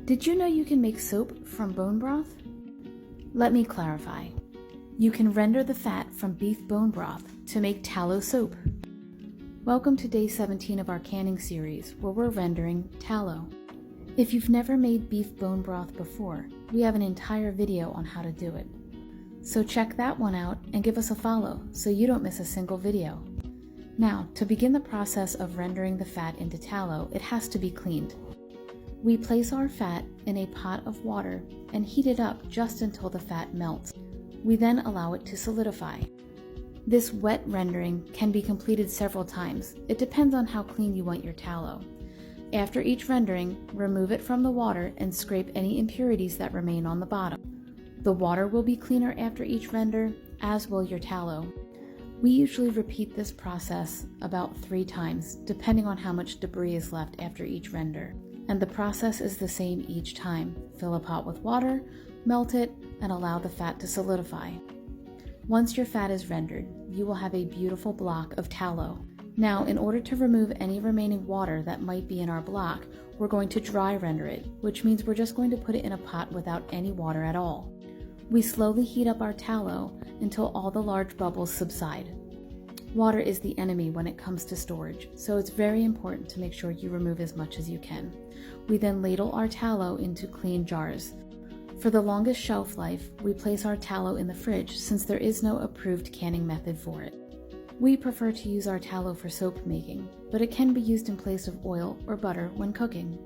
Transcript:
Did you know you can make soap from bone broth? Let me clarify. You can render the fat from beef bone broth to make tallow soap. Welcome to day 17 of our canning series, where we're rendering tallow. If you've never made beef bone broth before, we have an entire video on how to do it. So check that one out and give us a follow so you don't miss a single video. Now, to begin the process of rendering the fat into tallow, it has to be cleaned. We place our fat in a pot of water and heat it up just until the fat melts. We then allow it to solidify. This wet rendering can be completed several times. It depends on how clean you want your tallow. After each rendering, remove it from the water and scrape any impurities that remain on the bottom. The water will be cleaner after each render, as will your tallow. We usually repeat this process about 3 times, depending on how much debris is left after each render. And the process is the same each time. Fill a pot with water, melt it, and allow the fat to solidify. Once your fat is rendered, you will have a beautiful block of tallow. Now, in order to remove any remaining water that might be in our block, we're going to dry render it, which means we're just going to put it in a pot without any water at all. We slowly heat up our tallow until all the large bubbles subside. Water is the enemy when it comes to storage, so it's very important to make sure you remove as much as you can. We then ladle our tallow into clean jars. For the longest shelf life, we place our tallow in the fridge since there is no approved canning method for it. We prefer to use our tallow for soap making, but it can be used in place of oil or butter when cooking.